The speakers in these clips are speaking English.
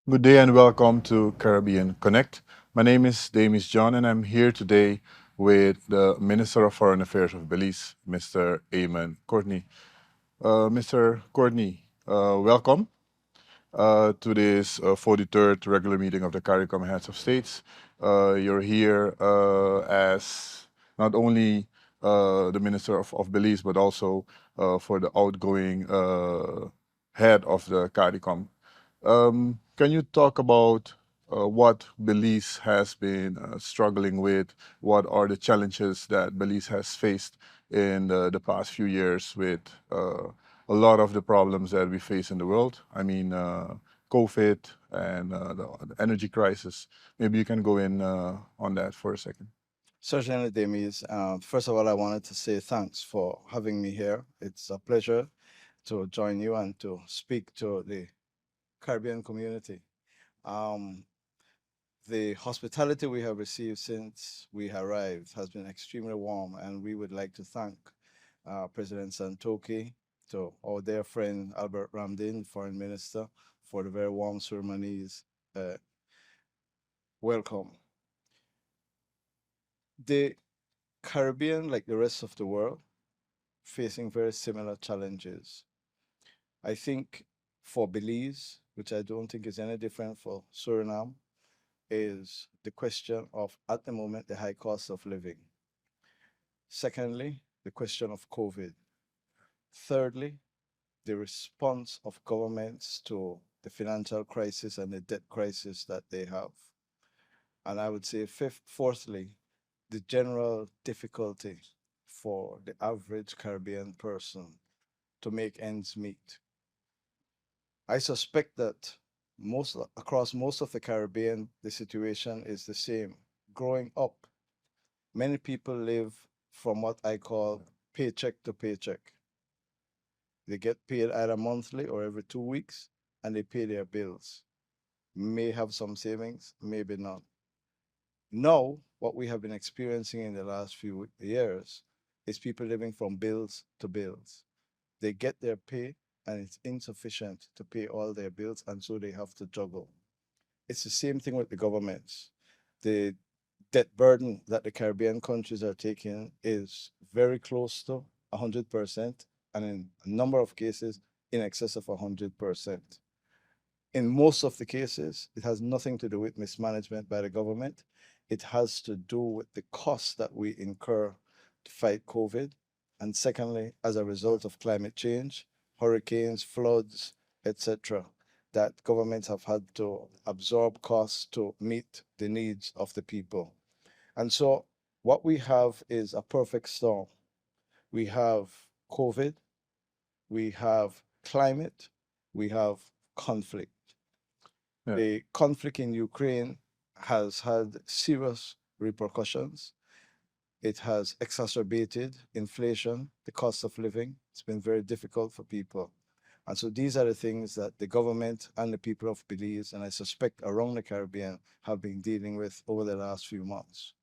Good day and welcome to Caribbean Connect. My name is Damis John and I'm here today with the Minister of Foreign Affairs of Belize, Mr. Eamon Courtenay. Mr. Courtenay, welcome to this 43rd regular meeting of the CARICOM Heads of States. You're here as not only the Minister of Belize, but also for the outgoing head of the CARICOM. Can you talk about what Belize has been struggling with? What are the challenges that Belize has faced in the past few years with a lot of the problems that we face in the world? I mean, COVID and the energy crisis. Maybe you can go in on that for a second. Certainly, Demis. First of all, I wanted to say thanks for having me here. It's a pleasure to join you and to speak to the Caribbean community. Um, the hospitality we have received since we arrived has been extremely warm, and we would like to thank President Santoki, to our dear friend Albert Ramdin, Foreign Minister, for the very warm ceremonies. Uh, welcome. The Caribbean, like the rest of the world, facing very similar challenges. I think for Belize, which I don't think is any different for Suriname, is the question of, at the moment, the high cost of living. Secondly, the question of COVID. Thirdly, the response of governments to the financial crisis and the debt crisis that they have. And I would say, fourthly, the general difficulty for the average Caribbean person to make ends meet. I suspect that across most of the Caribbean, the situation is the same. Growing up, many people live from what I call paycheck to paycheck. They get paid either monthly or every 2 weeks, and they pay their bills. May have some savings, maybe not. Now, what we have been experiencing in the last few years is people living from bills to bills. They get their pay, and it's insufficient to pay all their bills, and so they have to juggle. It's the same thing with the governments. The debt burden that the Caribbean countries are taking is very close to 100%, and in a number of cases, in excess of 100%. In most of the cases, it has nothing to do with mismanagement by the government. It has to do with the costs that we incur to fight COVID. And secondly, as a result of climate change, hurricanes, floods, etc., that governments have had to absorb costs to meet the needs of the people. And so what we have is a perfect storm. We have COVID, we have climate, we have conflict. Yeah. The conflict in Ukraine has had serious repercussions. It has exacerbated inflation, the cost of living. It's been very difficult for people. And so these are the things that the government and the people of Belize, and I suspect around the Caribbean, have been dealing with over the last few months.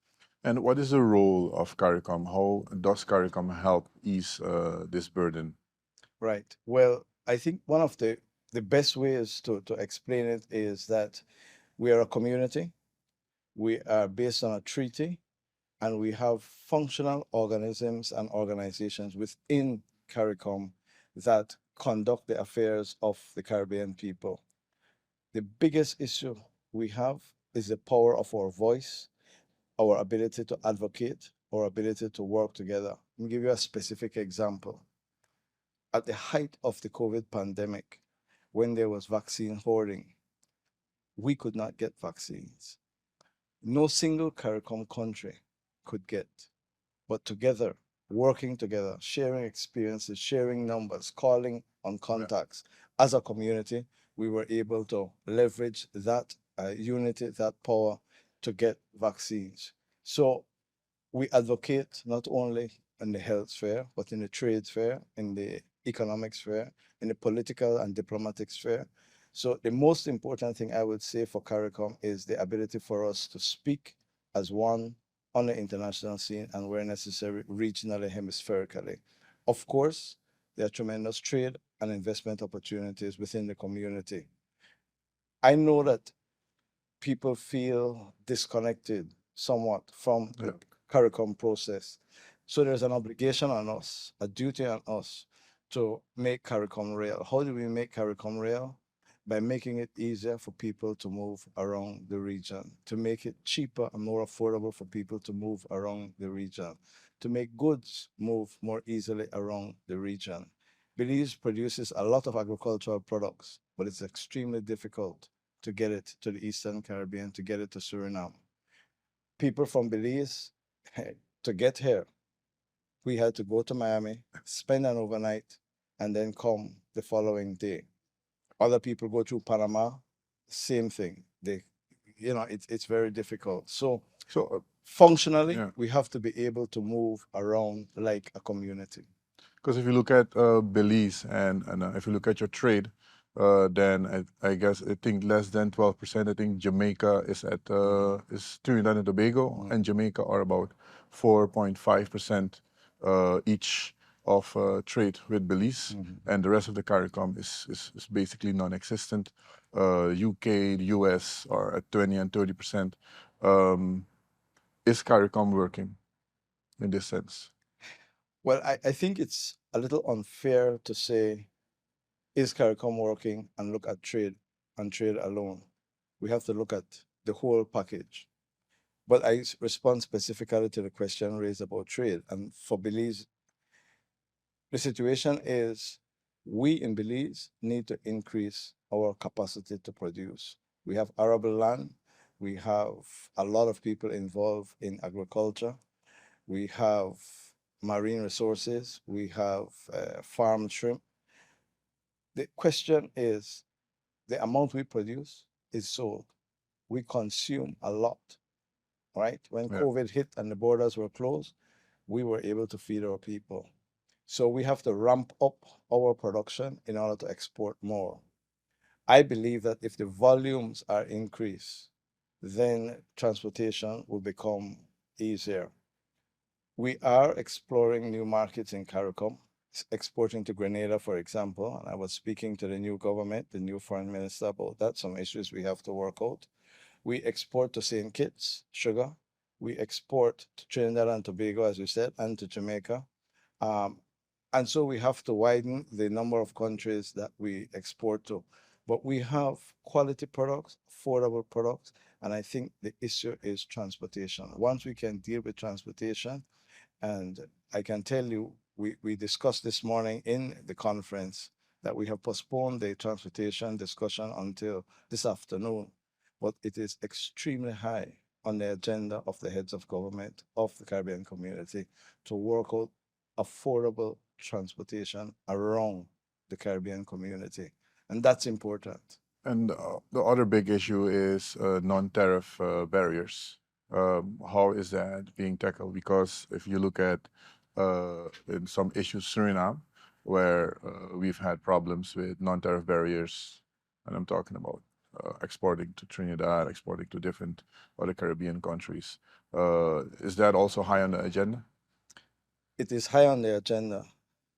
And what is the role of CARICOM? How does CARICOM help ease this burden? Right. Well, I think one of the best ways to explain it is that we are a community. We are based on a treaty, and we have functional organisms and organizations within CARICOM that conduct the affairs of the Caribbean people. The biggest issue we have is the power of our voice, our ability to advocate, our ability to work together. Let me give you a specific example. At the height of the COVID pandemic, when there was vaccine hoarding, we could not get vaccines. No single CARICOM country could get. But together, working together, sharing experiences, sharing numbers, calling on Yeah. contacts as a community, we were able to leverage that unity, that power to get vaccines. So we advocate not only in the health sphere, but in the trade sphere, in the economic sphere, in the political and diplomatic sphere. So the most important thing I would say for CARICOM is the ability for us to speak as one on the international scene and where necessary, regionally, hemispherically. Of course, there are tremendous trade and investment opportunities within the community. I know that people feel disconnected somewhat from Yeah. the CARICOM process. So there's an obligation on us, a duty on us to make CARICOM real. How do we make CARICOM real? By making it easier for people to move around the region, to make it cheaper and more affordable for people to move around the region, to make goods move more easily around the region. Belize produces a lot of agricultural products, but it's extremely difficult to get it to the Eastern Caribbean, to get it to Suriname. People from Belize, to get here, we had to go to Miami, spend an overnight, and then come the following day. Other people go through Panama, same thing. It's very difficult. So So, functionally, yeah, we have to be able to move around like a community. because if you look at Belize and if you look at your trade, then I guess I think less than 12%. I think Jamaica is at is Trinidad and Tobago, and Jamaica are about 4.5% each of trade with Belize, and the rest of the CARICOM is basically non-existent. UK, the US are at 20 and 30%. Um, is CARICOM working in this sense? Well, I think it's a little unfair to say, is CARICOM working and look at trade and trade alone? We have to look at the whole package. But I respond specifically to the question raised about trade. And for Belize, the situation is we in Belize need to increase our capacity to produce. We have arable land. We have a lot of people involved in agriculture. We have marine resources. We have farm shrimp. The question is the amount we produce is sold. We consume a lot, right? When Yeah. COVID hit and the borders were closed, we were able to feed our people. So we have to ramp up our production in order to export more. I believe that if the volumes are increased, then transportation will become easier. We are exploring new markets in CARICOM, exporting to Grenada, for example. And I was speaking to the new government, the new foreign minister about that, some issues we have to work out. We export to St. Kitts, sugar. We export to Trinidad and Tobago, as we said, and to Jamaica. Um, and so we have to widen the number of countries that we export to. But we have quality products, affordable products, and I think the issue is transportation. Once we can deal with transportation, and I can tell you, we discussed this morning in the conference that we have postponed the transportation discussion until this afternoon, but it is extremely high on the agenda of the heads of government of the Caribbean community to work out affordable transportation around the Caribbean community. And that's important. And the other big issue is non-tariff barriers. How is that being tackled? Because if you look at in some issues, Suriname, where we've had problems with non-tariff barriers, and I'm talking about exporting to Trinidad, exporting to different other Caribbean countries. Is that also high on the agenda? It is high on the agenda.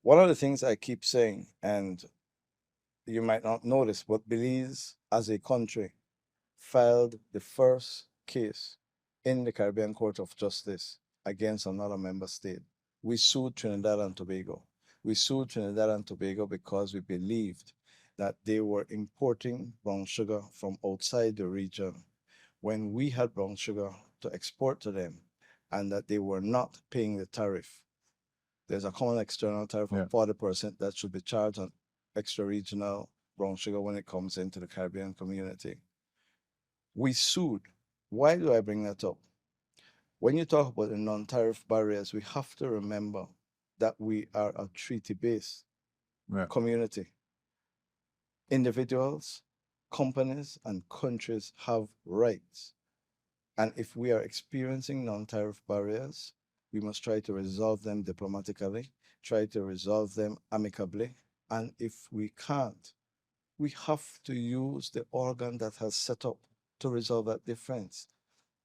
One of the things I keep saying, and you might not notice, but Belize as a country filed the first case in the Caribbean Court of Justice against another member state. We sued Trinidad and Tobago. We sued Trinidad and Tobago because we believed that they were importing brown sugar from outside the region when we had brown sugar to export to them, and that they were not paying the tariff. There's a common external tariff Yeah. of 40% that should be charged on extra regional brown sugar when it comes into the Caribbean community. We sued. Why do I bring that up? When you talk about the non tariff barriers, we have to remember that we are a treaty based Yeah. community. Individuals, companies, and countries have rights. And if we are experiencing non tariff barriers, we must try to resolve them diplomatically, try to resolve them amicably. And if we can't, we have to use the organ that has set up to resolve that difference.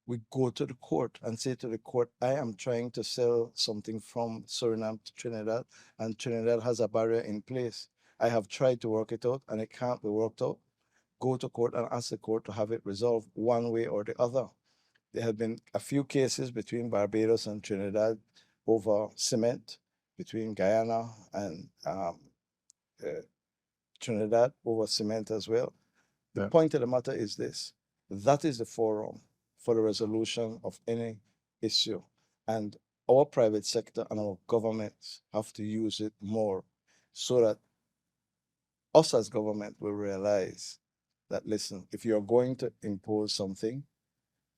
We go to the court and say to the court, I am trying to sell something from Suriname to Trinidad, and Trinidad has a barrier in place. I have tried to work it out and it can't be worked out. go to court and ask the court to have it resolved one way or the other. There have been a few cases between Barbados and Trinidad over cement, between Guyana and uh, Trinidad over cement as well. The Yeah. point of the matter is this: that is the forum for the resolution of any issue. And our private sector and our governments have to use it more so that us as government will realize that, listen, if you're going to impose something,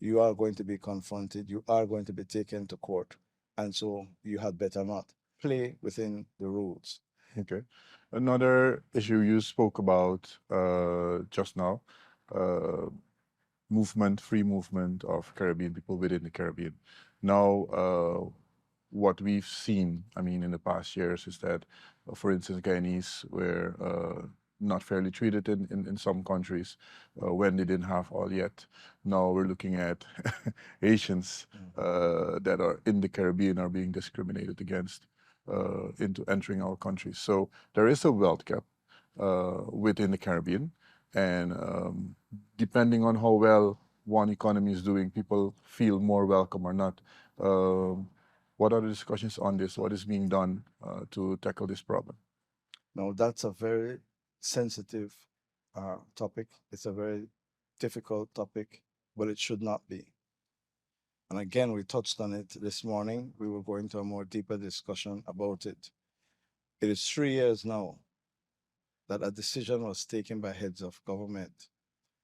you are going to be confronted, you are going to be taken to court. And so you had better not play within the rules. Okay. Another issue you spoke about just now, uh, movement, free movement of Caribbean people within the Caribbean. Now, what we've seen, I mean, in the past years is that, for instance, Guyanese were not fairly treated in some countries when they didn't have all yet. Now we're looking at Asians that are in the Caribbean are being discriminated against into entering our countries. So there is a wealth gap within the Caribbean. And depending on how well one economy is doing, people feel more welcome or not. What are the discussions on this? What is being done to tackle this problem? Now, that's a very sensitive topic. It's a very difficult topic, but it should not be. And again, we touched on it this morning. We will go into a more deeper discussion about it. It is 3 years now that a decision was taken by heads of government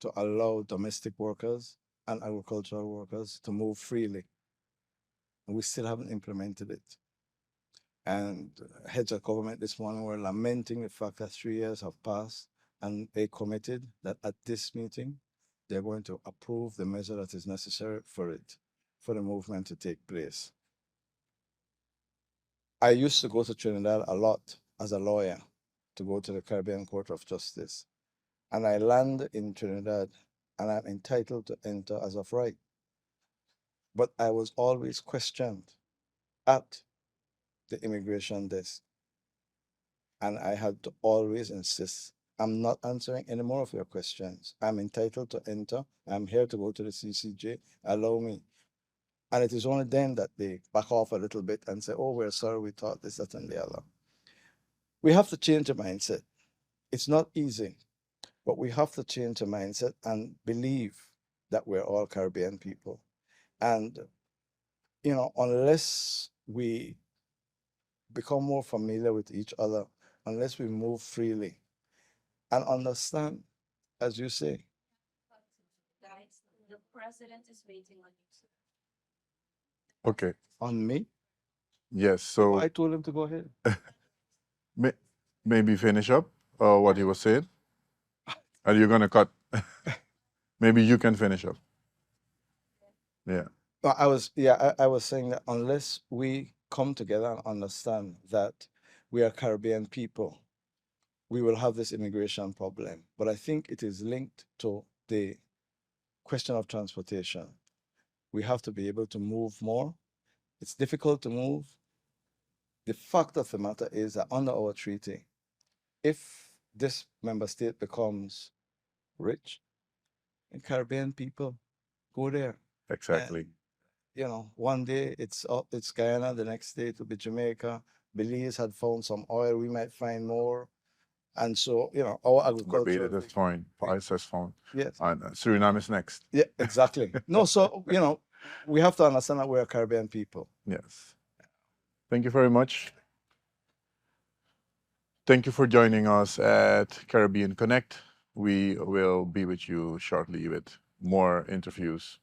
to allow domestic workers and agricultural workers to move freely. And we still haven't implemented it. And heads of government this morning were lamenting the fact that 3 years have passed, and they committed that at this meeting, they're going to approve the measure that is necessary for it, for the movement to take place. I used to go to Trinidad a lot as a lawyer to go to the Caribbean Court of Justice. And I land in Trinidad and I'm entitled to enter as of right. But I was always questioned at the immigration desk. And I had to always insist, I'm not answering any more of your questions. I'm entitled to enter. I'm here to go to the CCJ. Allow me. And it is only then that they back off a little bit and say, oh, we're sorry, we thought this, that, and the other. We have to change the mindset. It's not easy, but we have to change the mindset and believe that we're all Caribbean people. And, you know, unless we become more familiar with each other, unless we move freely and understand, as you say, Guys, the president is waiting on you, sir. Okay. on me, Yes. but So I told him to go ahead. may, maybe finish up what he was saying. Are you gonna cut? Maybe you can finish up. Yeah. I was saying that unless we come together and understand that we are Caribbean people, we will have this immigration problem. But I think it is linked to the question of transportation. We have to be able to move more. It's difficult to move. The fact of the matter is that under our treaty, if this member state becomes rich, and Caribbean people go there. Exactly. And you know, one day it's Guyana, the next day it will be Jamaica. Belize had found some oil, we might find more. And so, you know, our agriculture. Barbados is fine. Ice has found. Yes. And Suriname is next. Yeah, exactly. No, so, you know, we have to understand that we're Caribbean people. Yes. Thank you very much. Thank you for joining us at Caribbean Connect. We will be with you shortly with more interviews